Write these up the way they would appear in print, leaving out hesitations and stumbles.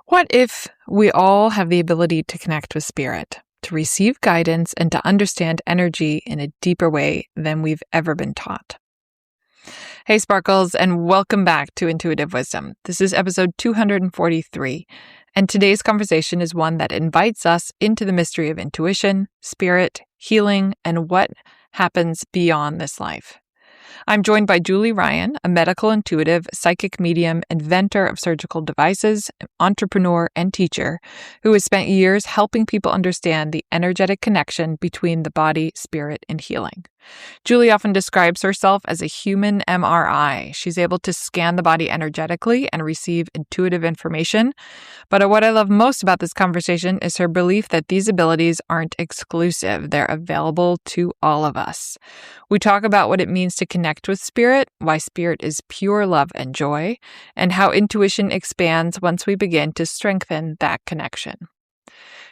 What if we all have the ability to connect with spirit, to receive guidance, and to understand energy in a deeper way than we've ever been taught? Hey, Sparkles, and welcome back to Intuitive Wisdom. This is episode 243, and today's conversation is one that invites us into the mystery of intuition, spirit, healing, and what happens beyond this life. I'm joined by Julie Ryan, a medical intuitive, psychic medium, inventor of surgical devices, entrepreneur, and teacher, who has spent years helping people understand the energetic connection between the body, spirit, and healing. Julie often describes herself as a human MRI. She's able to scan the body energetically and receive intuitive information. But what I love most about this conversation is her belief that these abilities aren't exclusive. They're available to all of us. We talk about what it means to connect with spirit, why spirit is pure love and joy, and how intuition expands once we begin to strengthen that connection.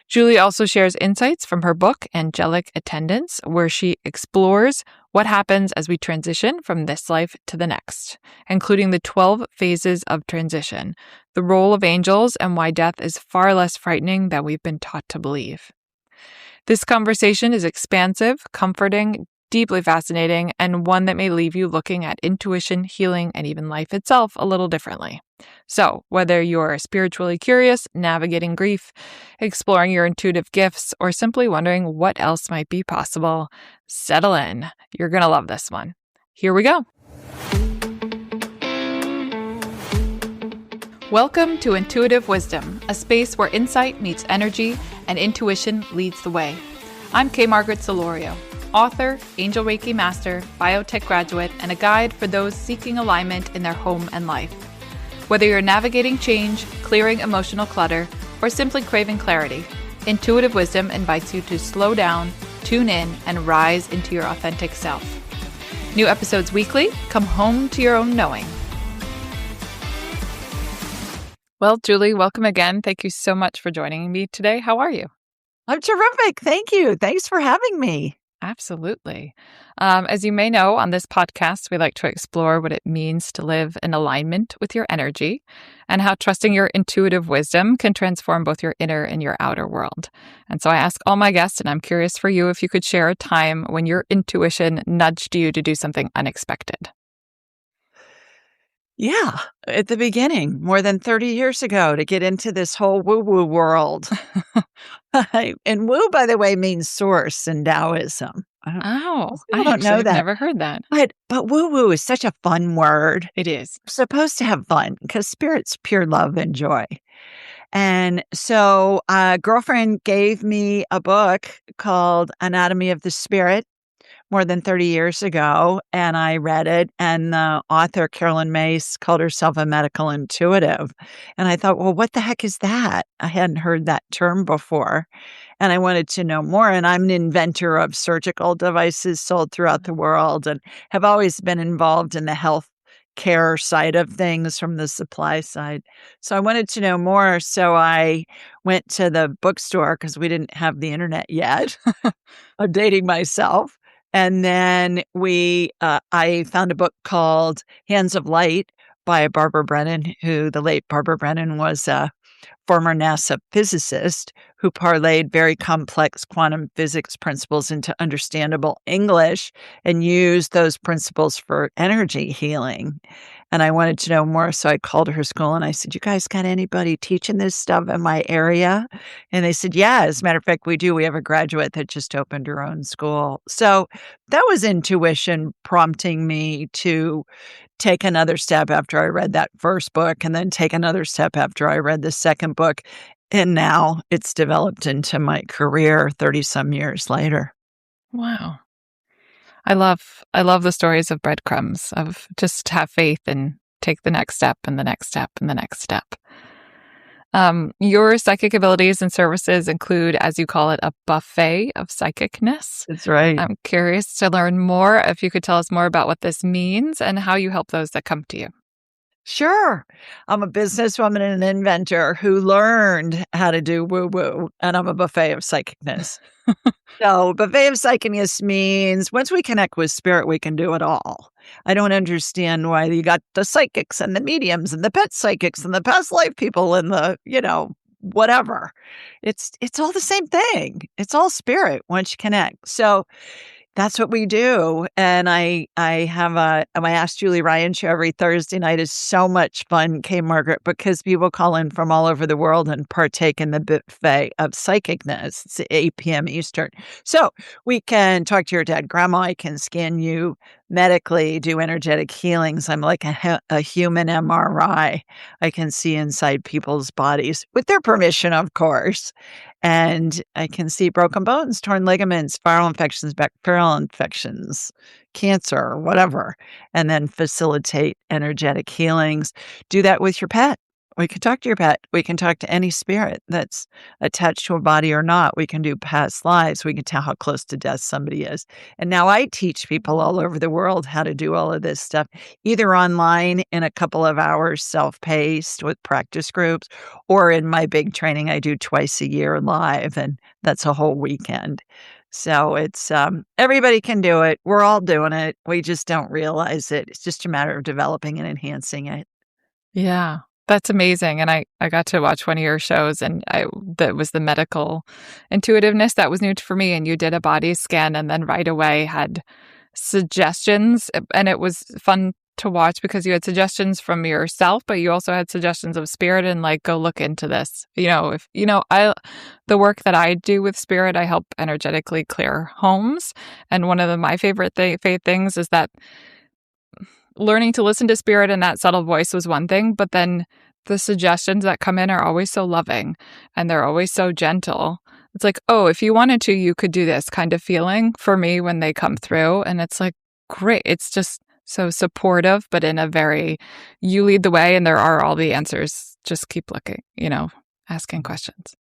Julie also shares insights from her book, Angelic Attendance, where she explores what happens as we transition from this life to the next, including the 12 phases of transition, the role of angels, and why death is far less frightening than we've been taught to believe. This conversation is expansive, comforting, deeply fascinating, and one that may leave you looking at intuition, healing, and even life itself a little differently. So, whether you're spiritually curious, navigating grief, exploring your intuitive gifts, or simply wondering what else might be possible, settle in. You're going to love this one. Here we go. Welcome to Intuitive Wisdom, a space where insight meets energy and intuition leads the way. I'm K. Margaret Solorio, author, Angel Reiki Master, biotech graduate, and a guide for those seeking alignment in their home and life. Whether you're navigating change, clearing emotional clutter, or simply craving clarity, Intuitive Wisdom invites you to slow down, tune in, and rise into your authentic self. New episodes weekly. Come home to your own knowing. Well, Julie, welcome again. Thank you so much for joining me today. How are you? I'm terrific. Thank you. Thanks for having me. Absolutely. As you may know, on this podcast, we like to explore what it means to live in alignment with your energy and how trusting your intuitive wisdom can transform both your inner and your outer world. And so I ask all my guests, and I'm curious for you if you could share a time when your intuition nudged you to do something unexpected. Yeah, at the beginning, more than 30 years ago, to get into this whole woo-woo world. And woo, by the way, means source in Taoism. I don't actually know have that. never heard that. But woo-woo is such a fun word. It is. We're supposed to have fun because spirit's pure love and joy. And so a girlfriend gave me a book called Anatomy of the Spirit more than 30 years ago, and I read it, and the author, Carolyn Mace, called herself a medical intuitive. And I thought, well, what the heck is that? I hadn't heard that term before, and I wanted to know more. And I'm an inventor of surgical devices sold throughout the world and have always been involved in the health care side of things from the supply side. So I wanted to know more. So I went to the bookstore because we didn't have the internet yet. I'm dating myself. And then I found a book called Hands of Light by Barbara Brennan, who the late Barbara Brennan was a former NASA physicist who parlayed very complex quantum physics principles into understandable English and used those principles for energy healing. And I wanted to know more, so I called her school and I said, you guys got anybody teaching this stuff in my area? And they said, yeah, as a matter of fact, we do. We have a graduate that just opened her own school. So that was intuition prompting me to take another step after I read that first book, and then take another step after I read the second book. And now it's developed into my career 30-some years later. Wow. I love the stories of breadcrumbs, of just have faith and take the next step and the next step and the next step. Your psychic abilities and services include, as you call it, a buffet of psychicness. That's right. I'm curious to learn more. If you could tell us more about what this means and how you help those that come to you. Sure. I'm a businesswoman and an inventor who learned how to do woo-woo, and I'm a buffet of psychicness. So buffet of psychicness means once we connect with spirit, we can do it all. I don't understand why you got the psychics and the mediums and the pet psychics and the past life people and the, whatever. It's all the same thing. It's all spirit once you connect. So that's what we do, and I have my Ask Julie Ryan show every Thursday night is so much fun, K. Margaret, because people call in from all over the world and partake in the buffet of psychicness. It's 8 p.m. Eastern. So we can talk to your dad, grandma. I can scan you medically, do energetic healings. I'm like a human MRI. I can see inside people's bodies with their permission, of course. And I can see broken bones, torn ligaments, viral infections, bacterial infections, cancer, whatever, and then facilitate energetic healings. Do that with your pet. We can talk to your pet. We can talk to any spirit that's attached to a body or not. We can do past lives. We can tell how close to death somebody is. And now I teach people all over the world how to do all of this stuff, either online in a couple of hours, self-paced with practice groups, or in my big training I do twice a year live, and that's a whole weekend. So it's everybody can do it. We're all doing it. We just don't realize it. It's just a matter of developing and enhancing it. Yeah, that's amazing. And I got to watch one of your shows, and that was the medical intuitiveness that was new for me. And you did a body scan and then right away had suggestions. And it was fun to watch because you had suggestions from yourself, but you also had suggestions of spirit and like, go look into this. The work that I do with spirit, I help energetically clear homes. And one of my favorite things is that learning to listen to spirit and that subtle voice was one thing, but then the suggestions that come in are always so loving and they're always so gentle. It's like, oh, if you wanted to, you could do this kind of feeling for me when they come through. And it's like, great. It's just so supportive, but in a very, you lead the way and there are all the answers. Just keep looking, asking questions.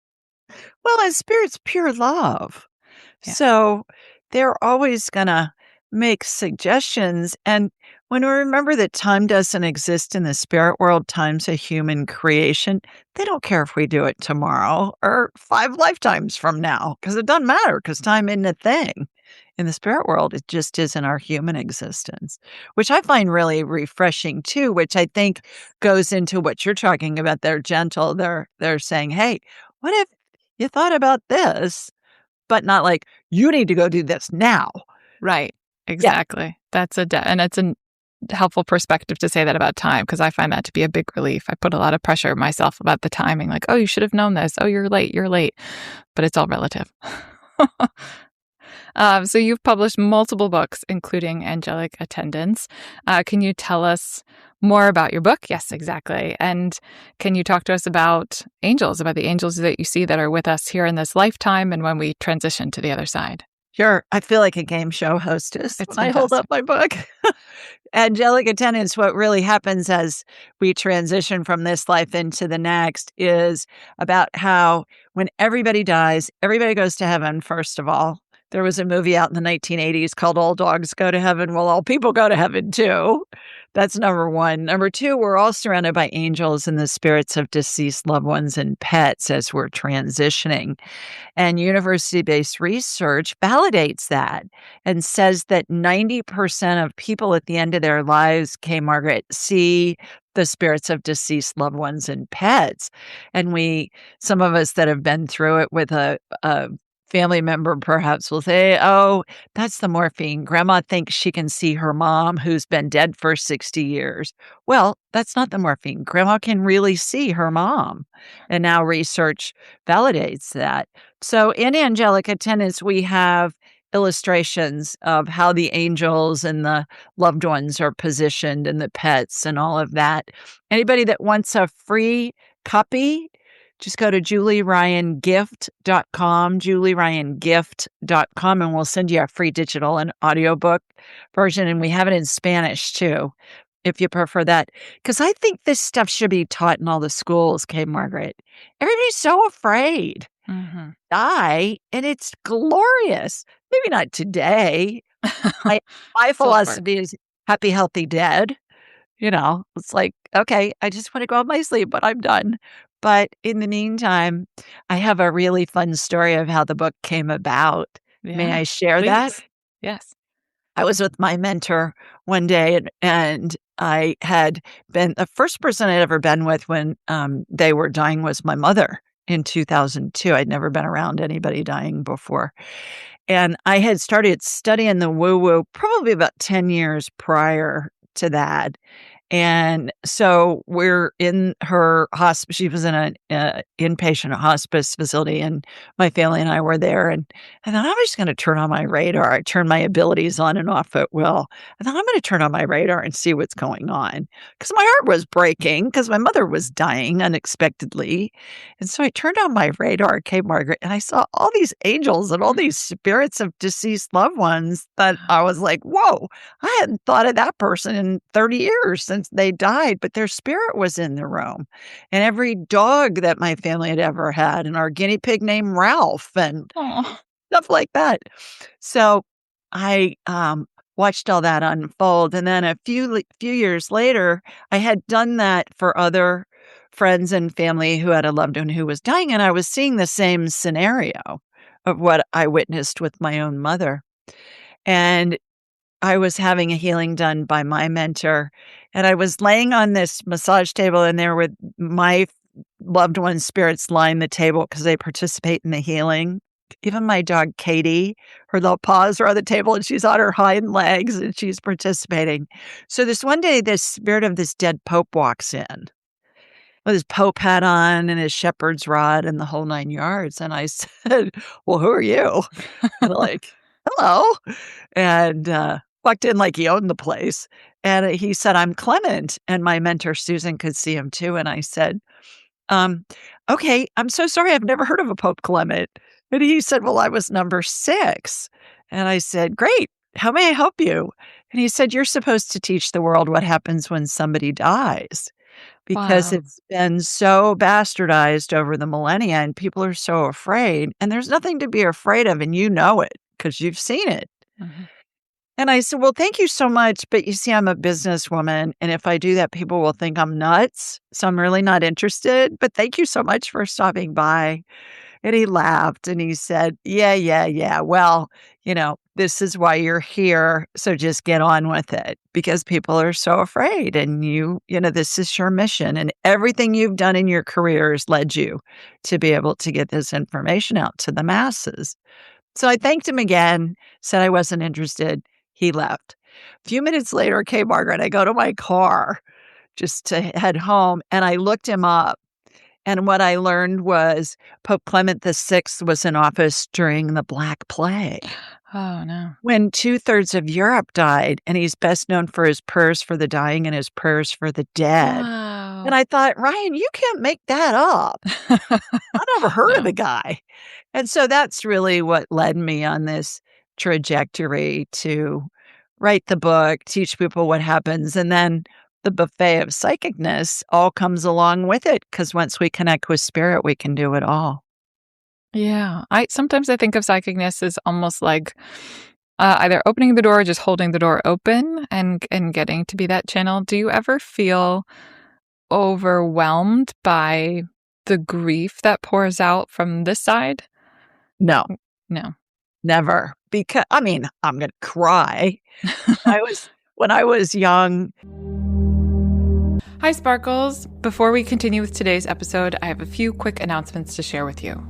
Well, and spirit's pure love. Yeah. So they're always going to make suggestions. And when we remember that time doesn't exist in the spirit world, time's a human creation, they don't care if we do it tomorrow or 5 lifetimes from now, because it doesn't matter, because time isn't a thing. In the spirit world, it just isn't our human existence, which I find really refreshing too, which I think goes into what you're talking about. They're gentle. They're saying, hey, what if you thought about this, but not like, you need to go do this now. Right. Exactly. Yeah. And it's a helpful perspective to say that about time, because I find that to be a big relief. I put a lot of pressure on myself about the timing, like, oh, you should have known this. Oh, you're late. But it's all relative. So you've published multiple books, including Angelic Attendance. Can you tell us more about your book? Yes, exactly. And can you talk to us about the angels that you see that are with us here in this lifetime and when we transition to the other side? Sure. I feel like a game show hostess It's when I hold up my book. Angelic Attendance, what really happens as we transition from this life into the next is about how when everybody dies, everybody goes to heaven, first of all. There was a movie out in the 1980s called All Dogs Go to Heaven. Well, all people go to heaven too. That's number one. Number two, we're all surrounded by angels and the spirits of deceased loved ones and pets as we're transitioning. And university-based research validates that and says that 90% of people at the end of their lives, Kay Margaret, see the spirits of deceased loved ones and pets. And some of us that have been through it with a family member perhaps will say, oh, that's the morphine. Grandma thinks she can see her mom who's been dead for 60 years. Well, that's not the morphine. Grandma can really see her mom. And now research validates that. So in Angelic Attendance, we have illustrations of how the angels and the loved ones are positioned and the pets and all of that. Anybody that wants a free copy, just go to julieryangift.com, julieryangift.com, and we'll send you a free digital and audiobook version. And we have it in Spanish too, if you prefer that. Because I think this stuff should be taught in all the schools, Kay Margaret. Everybody's so afraid. Mm-hmm. Die, and it's glorious. Maybe not today. My philosophy is happy, healthy, dead. It's like, okay, I just want to go on my sleep, but I'm done. But in the meantime, I have a really fun story of how the book came about. Yeah, May I share please. that? Yes. I was with my mentor one day, and I had been the first person I'd ever been with when they were dying was my mother in 2002. I'd never been around anybody dying before. And I had started studying the woo woo probably about 10 years prior to that. And so we're in her hospice. She was in an inpatient hospice facility, and my family and I were there. And then I'm just going to turn on my radar. I turn my abilities on and off at will. And then I'm going to turn on my radar and see what's going on because my heart was breaking because my mother was dying unexpectedly. And so I turned on my radar, okay, Margaret, and I saw all these angels and all these spirits of deceased loved ones that I was like, whoa, I hadn't thought of that person in 30 years since they died, but their spirit was in the room. And every dog that my family had ever had, and our guinea pig named Ralph, and Oh, stuff like that. So I watched all that unfold. And then a few years later, I had done that for other friends and family who had a loved one who was dying. And I was seeing the same scenario of what I witnessed with my own mother. And I was having a healing done by my mentor, and I was laying on this massage table, and there were my loved ones' spirits line the table because they participate in the healing. Even my dog, Katie, her little paws are on the table, and she's on her hind legs, and she's participating. So this one day, this spirit of this dead pope walks in with his pope hat on and his shepherd's rod and the whole 9 yards, and I said, "Well, who are you?" And like, "Hello." And, walked in like he owned the place, and he said, "I'm Clement," and my mentor, Susan, could see him too, and I said, "Um, okay, I'm so sorry, I've never heard of a Pope Clement." And he said, "Well, I was number 6." And I said, "Great, how may I help you?" And he said, "You're supposed to teach the world what happens when somebody dies, because wow. it's been so bastardized over the millennia, and people are so afraid, and there's nothing to be afraid of, and you know it because 'cause you've seen it." Mhm. And I said, "Well, thank you so much, but you see, I'm a businesswoman, and if I do that, people will think I'm nuts, so I'm really not interested, but thank you so much for stopping by." And he laughed, and he said, "Yeah, yeah, yeah. Well, this is why you're here, so just get on with it, because people are so afraid, and this is your mission, and everything you've done in your career has led you to be able to get this information out to the masses." So I thanked him again, said I wasn't interested. He left. A few minutes later, okay, Margaret, I go to my car just to head home, and I looked him up. And what I learned was Pope Clement VI was in office during the Black Plague, Oh, no. when two-thirds of Europe died, and he's best known for his prayers for the dying and his prayers for the dead. And Wow. I thought, Ryan, you can't make that up. I never heard of No. the guy. And so that's really what led me on this trajectory to write the book, teach people what happens, and then the buffet of psychicness all comes along with it, because once we connect with spirit, we can do it all. Yeah. I think of psychicness as almost like either opening the door or just holding the door open and getting to be that channel. Do you ever feel overwhelmed by the grief that pours out from this side? No, No. never. Because I mean, I'm gonna cry. When I was young. Hi, Sparkles. Before we continue with today's episode, I have a few quick announcements to share with you.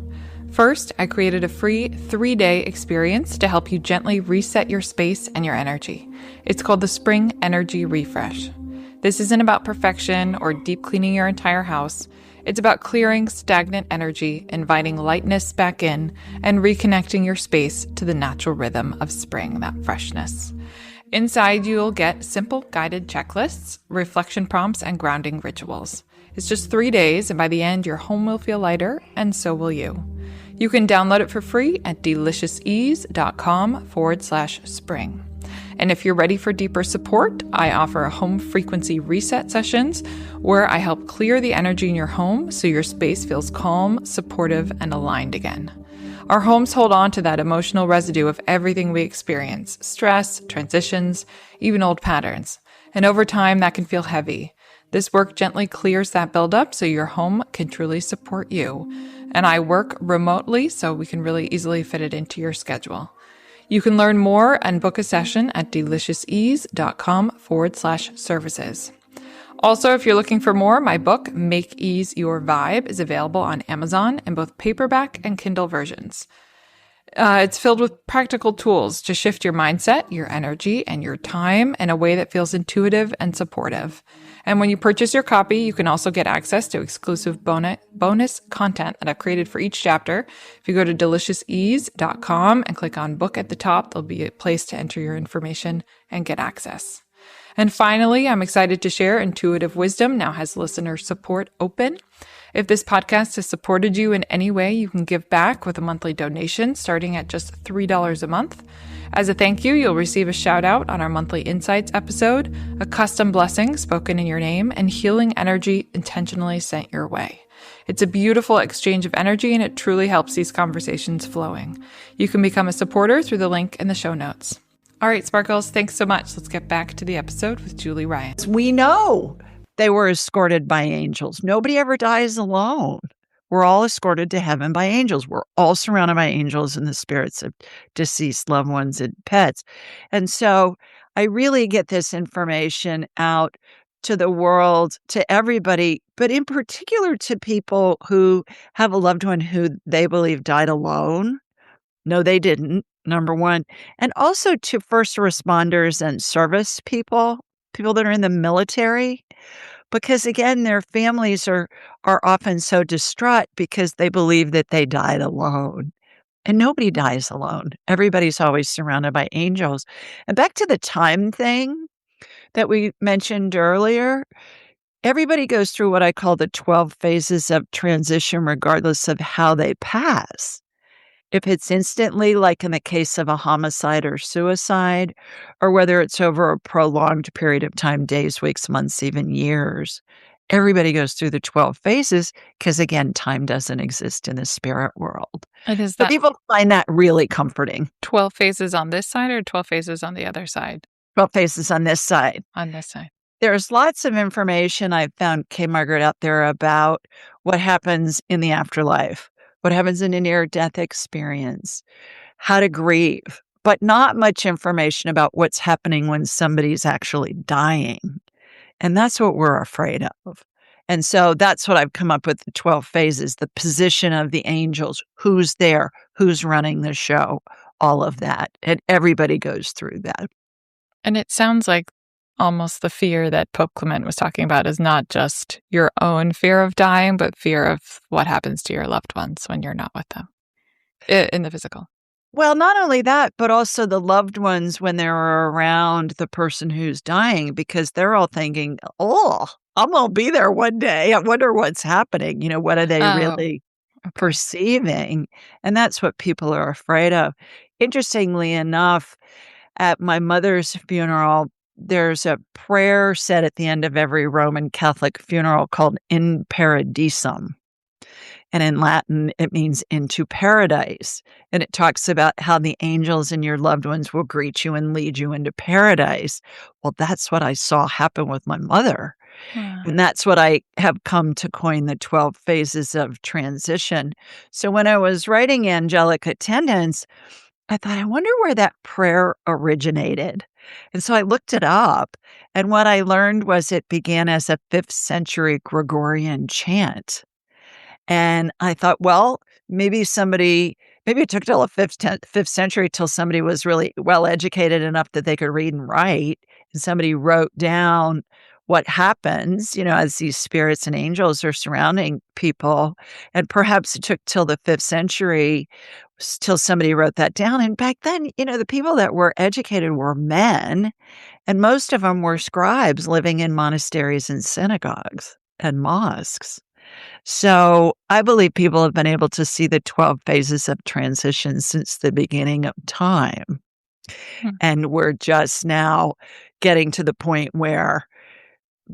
First, I created a free 3-day experience to help you gently reset your space and your energy. It's called the Spring Energy Refresh. This isn't about perfection or deep cleaning your entire house. It's about clearing stagnant energy, inviting lightness back in, and reconnecting your space to the natural rhythm of spring, that freshness. Inside, you'll get simple guided checklists, reflection prompts, and grounding rituals. It's just 3 days, and by the end, your home will feel lighter, and so will you. You can download it for free at deliciousease.com/spring. And if you're ready for deeper support, I offer home frequency reset sessions where I help clear the energy in your home so your space feels calm, supportive, and aligned again. Our homes hold on to that emotional residue of everything we experience: stress, transitions, even old patterns. And over time, that can feel heavy. This work gently clears that buildup so your home can truly support you. And I work remotely, so we can really easily fit it into your schedule. You can learn more and book a session at deliciousease.com/services. Also, if you're looking for more, my book, Make Ease Your Vibe, is available on Amazon in both paperback and Kindle versions. It's filled with practical tools to shift your mindset, your energy, and your time in a way that feels intuitive and supportive. And when you purchase your copy, you can also get access to exclusive bonus content that I've created for each chapter. If you go to deliciousease.com and click on book at the top, there'll be a place to enter your information and get access. And finally, I'm excited to share Intuitive Wisdom now has listener support open. If this podcast has supported you in any way, you can give back with a monthly donation starting at just $3 a month. As a thank you, you'll receive a shout out on our monthly Insights episode, a custom blessing spoken in your name, and healing energy intentionally sent your way. It's a beautiful exchange of energy, and it truly helps these conversations flowing. You can become a supporter through the link in the show notes. All right, Sparkles, thanks so much. Let's get back to the episode with Julie Ryan. We know they were escorted by angels. Nobody ever dies alone. We're all escorted to heaven by angels. We're all surrounded by angels and the spirits of deceased loved ones and pets. And so I really get this information out to the world, to everybody, but in particular to people who have a loved one who they believe died alone. No, they didn't, number one. And also to first responders and service people that are in the military. Because again, their families are often so distraught because they believe that they died alone. And nobody dies alone. Everybody's always surrounded by angels. And back to the time thing that we mentioned earlier, everybody goes through what I call the 12 phases of transition, regardless of how they pass. If it's instantly, like in the case of a homicide or suicide, or whether it's over a prolonged period of time, days, weeks, months, even years, everybody goes through the 12 phases because, again, time doesn't exist in the spirit world. And is So that people find that really comforting. 12 phases on this side or 12 phases on the other side? 12 phases on this side. On this side. There's lots of information I've found, Kay Margaret, out there about what happens in the afterlife, what happens in a near-death experience, how to grieve, but not much information about what's happening when somebody's actually dying. And that's what we're afraid of. And so that's what I've come up with, the 12 phases, the position of the angels, who's there, who's running the show, all of that. And everybody goes through that. And it sounds like almost the fear that Pope Clement was talking about is not just your own fear of dying, but fear of what happens to your loved ones when you're not with them in the physical. Well, not only that, but also the loved ones when they're around the person who's dying, because they're all thinking, oh, I'm going to be there one day. I wonder what's happening. What are they really perceiving? And that's what people are afraid of. Interestingly enough, at my mother's funeral, there's a prayer said at the end of every Roman Catholic funeral called In Paradisum. And in Latin, it means into paradise. And it talks about how the angels and your loved ones will greet you and lead you into paradise. Well, that's what I saw happen with my mother. And that's what I have come to coin the 12 phases of transition. So when I was writing Angelic Attendance, I thought, I wonder where that prayer originated. And so I looked it up. And what I learned was it began as a 5th century Gregorian chant. And I thought, well, maybe it took till the 5th century till somebody was really well educated enough that they could read and write. And somebody wrote down what happens, as these spirits and angels are surrounding people. And perhaps it took till the 5th century till somebody wrote that down. And back then, the people that were educated were men, and most of them were scribes living in monasteries and synagogues and mosques. So I believe people have been able to see the 12 phases of transition since the beginning of time. And we're just now getting to the point where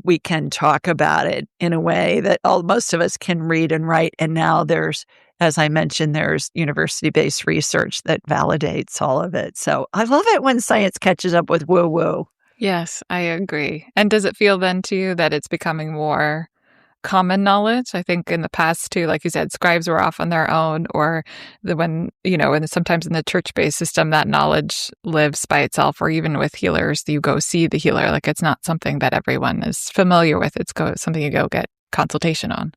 we can talk about it in a way that most of us can read and write. And now there's, as I mentioned, there's university-based research that validates all of it. So I love it when science catches up with woo-woo. Yes, I agree. And does it feel then to you that it's becoming more common knowledge. I think in the past too, like you said, scribes were off on their own, or and sometimes in the church-based system, that knowledge lives by itself, or even with healers, you go see the healer. Like it's not something that everyone is familiar with. Something you go get consultation on.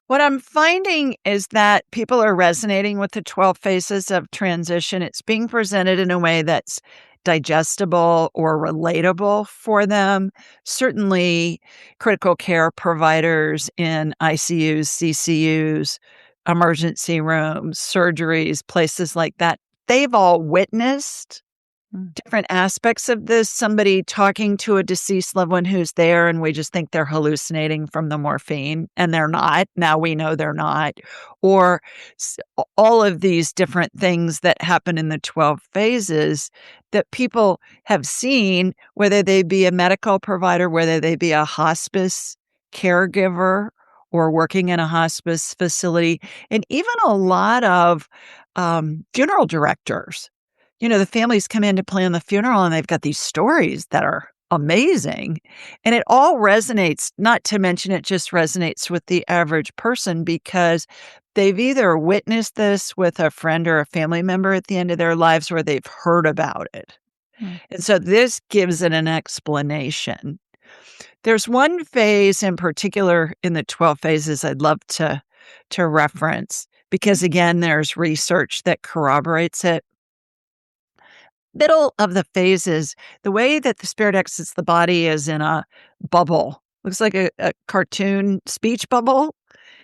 What I'm finding is that people are resonating with the 12 phases of transition. It's being presented in a way that's digestible or relatable for them. Certainly, critical care providers in ICUs, CCUs, emergency rooms, surgeries, places like that, they've all witnessed different aspects of this. Somebody talking to a deceased loved one who's there, and we just think they're hallucinating from the morphine, and they're not. Now we know they're not. Or all of these different things that happen in the 12 phases that people have seen, whether they be a medical provider, whether they be a hospice caregiver, or working in a hospice facility, and even a lot of funeral directors. The families come in to plan the funeral, and they've got these stories that are amazing. And it all resonates, not to mention it just resonates with the average person because they've either witnessed this with a friend or a family member at the end of their lives, or they've heard about it. And so this gives it an explanation. There's one phase in particular in the 12 phases I'd love to reference because, again, there's research that corroborates it. Middle of the phases, the way that the spirit exits the body is in a bubble. Looks like a cartoon speech bubble,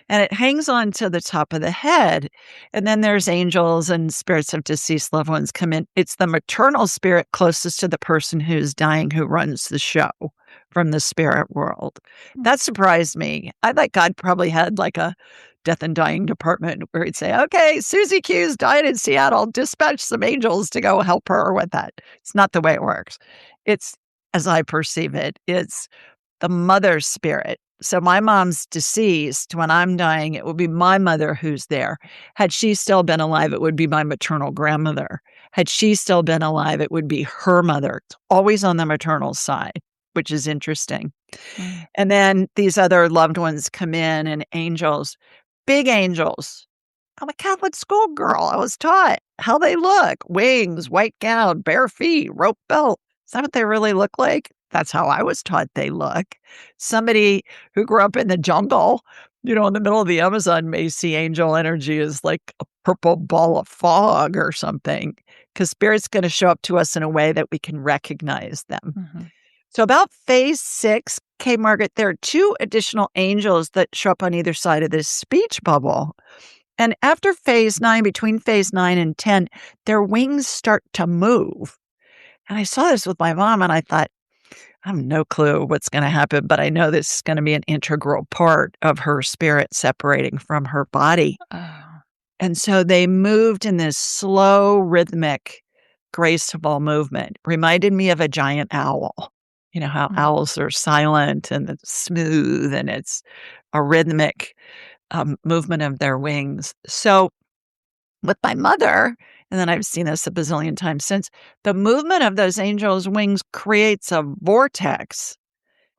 and it hangs on to the top of the head. And then there's angels and spirits of deceased loved ones come in. It's the maternal spirit closest to the person who's dying who runs the show from the spirit world. That surprised me. I thought God probably had like a death and dying department where he'd say, okay, Susie Q's died in Seattle, dispatch some angels to go help her with that. It's not the way it works. It's, as I perceive it, it's the mother spirit. So my mom's deceased. When I'm dying, it will be my mother who's there. Had she still been alive, it would be my maternal grandmother. Had she still been alive, it would be her mother. It's always on the maternal side, which is interesting. And then these other loved ones come in, and angels, big angels. I'm a Catholic schoolgirl. I was taught how they look. Wings, white gown, bare feet, rope belt. Is that what they really look like? That's how I was taught they look. Somebody who grew up in the jungle, in the middle of the Amazon may see angel energy as like a purple ball of fog or something, because spirit's going to show up to us in a way that we can recognize them. Mm-hmm. So about phase 6, Kay Margaret, there are 2 additional angels that show up on either side of this speech bubble. And after phase 9, between phase 9 and 10, their wings start to move. And I saw this with my mom, and I thought, I have no clue what's going to happen, but I know this is going to be an integral part of her spirit separating from her body. Oh. And so they moved in this slow, rhythmic, graceful movement. Reminded me of a giant owl. You know how owls are silent and it's smooth, and it's a rhythmic movement of their wings. So with my mother, and then I've seen this a bazillion times since, the movement of those angels' wings creates a vortex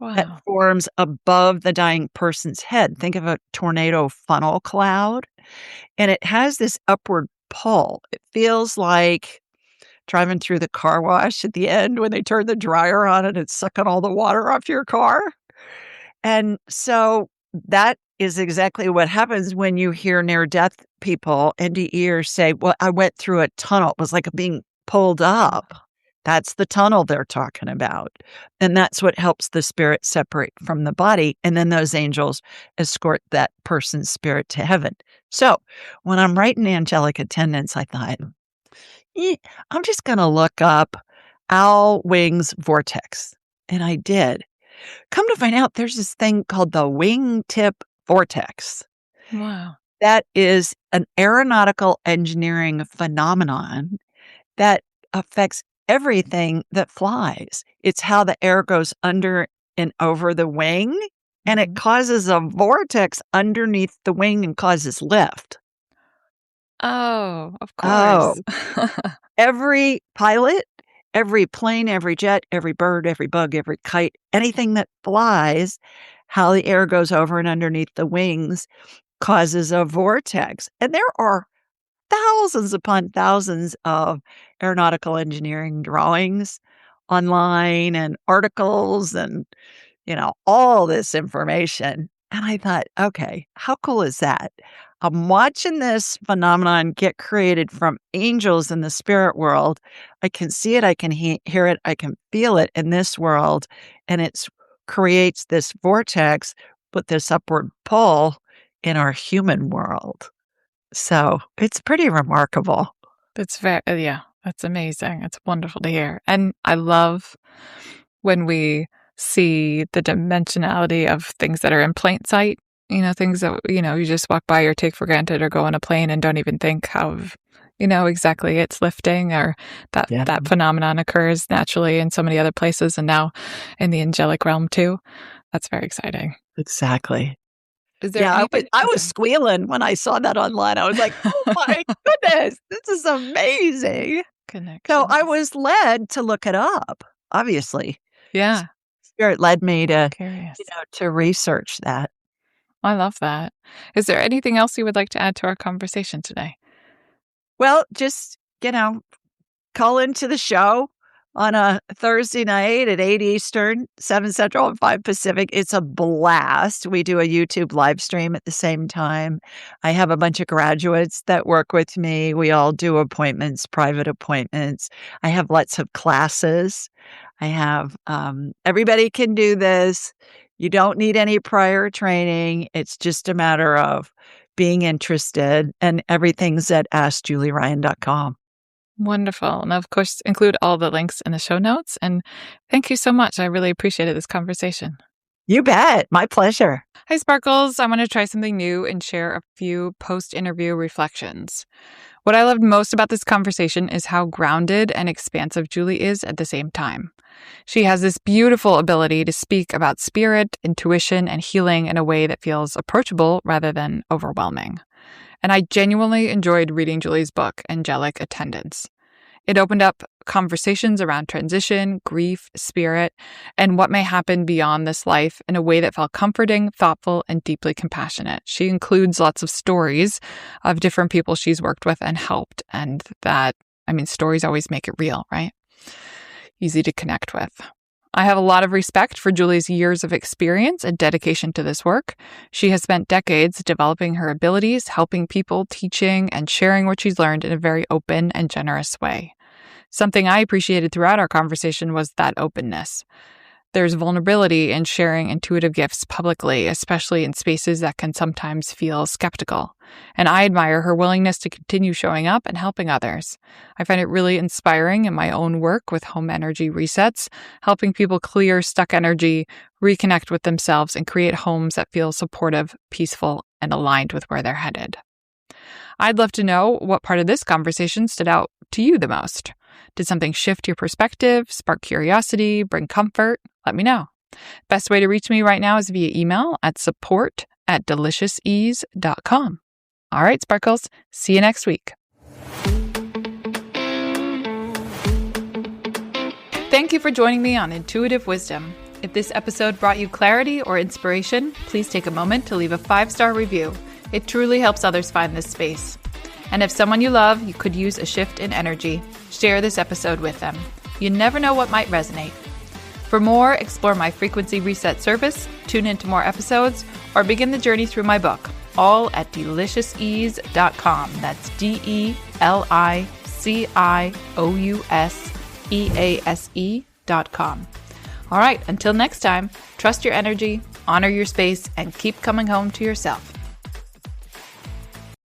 that forms above the dying person's head. Think of a tornado funnel cloud, and it has this upward pull. It feels like driving through the car wash at the end when they turn the dryer on and it's sucking all the water off your car. And so that is exactly what happens when you hear near-death people, NDEers, say, well, I went through a tunnel. It was like being pulled up. That's the tunnel they're talking about. And that's what helps the spirit separate from the body. And then those angels escort that person's spirit to heaven. So when I'm writing Angelic Attendance, I thought, I'm just going to look up owl wings vortex. And I did. Come to find out, there's this thing called the wingtip vortex. Wow. That is an aeronautical engineering phenomenon that affects everything that flies. It's how the air goes under and over the wing, and it causes a vortex underneath the wing and causes lift. Oh, of course. Oh. Every pilot, every plane, every jet, every bird, every bug, every kite, anything that flies how the air goes over and underneath the wings causes a vortex. And there are thousands upon thousands of aeronautical engineering drawings online and articles and, all this information. And I thought, okay, how cool is that? I'm watching this phenomenon get created from angels in the spirit world. I can see it, I can hear it, I can feel it in this world. And it creates this vortex with this upward pull in our human world. So it's pretty remarkable. That's yeah, that's amazing. It's wonderful to hear. And I love when we see the dimensionality of things that are in plain sight, things that, you just walk by or take for granted or go on a plane and don't even think how, exactly it's lifting, or that phenomenon occurs naturally in so many other places and now in the angelic realm too. That's very exciting. Exactly. Is there I was squealing when I saw that online. I was like, oh my goodness, this is amazing. Connection. So I was led to look it up, obviously. Yeah. Spirit led me to, Curious. to research that. I love that. Is there anything else you would like to add to our conversation today? Well, just, call into the show on a Thursday night at 8 Eastern, 7 Central, and 5 Pacific. It's a blast. We do a YouTube live stream at the same time. I have a bunch of graduates that work with me. We all do appointments, private appointments. I have lots of classes. I have everybody can do this. You don't need any prior training. It's just a matter of being interested, and everything's at AskJulieRyan.com. Wonderful. And of course, include all the links in the show notes. And thank you so much. I really appreciated this conversation. You bet. My pleasure. Hi, Sparkles. I want to try something new and share a few post-interview reflections. What I loved most about this conversation is how grounded and expansive Julie is at the same time. She has this beautiful ability to speak about spirit, intuition, and healing in a way that feels approachable rather than overwhelming. And I genuinely enjoyed reading Julie's book, Angelic Attendance. It opened up conversations around transition, grief, spirit, and what may happen beyond this life in a way that felt comforting, thoughtful, and deeply compassionate. She includes lots of stories of different people she's worked with and helped, and stories always make it real, right? Easy to connect with. I have a lot of respect for Julie's years of experience and dedication to this work. She has spent decades developing her abilities, helping people, teaching, and sharing what she's learned in a very open and generous way. Something I appreciated throughout our conversation was that openness. There's vulnerability in sharing intuitive gifts publicly, especially in spaces that can sometimes feel skeptical. And I admire her willingness to continue showing up and helping others. I find it really inspiring in my own work with home energy resets, helping people clear stuck energy, reconnect with themselves, and create homes that feel supportive, peaceful, and aligned with where they're headed. I'd love to know what part of this conversation stood out to you the most. Did something shift your perspective, spark curiosity, bring comfort? Let me know. Best way to reach me right now is via email at support@deliciousease.com. All right, Sparkles. See you next week. Thank you for joining me on Intuitive Wisdom. If this episode brought you clarity or inspiration, please take a moment to leave a 5-star review. It truly helps others find this space. And if someone you love, you could use a shift in energy, share this episode with them. You never know what might resonate. For more, explore my frequency reset service, tune into more episodes, or begin the journey through my book, all at deliciousease.com. That's DELICIOUSEASE.com. All right, until next time, trust your energy, honor your space, and keep coming home to yourself.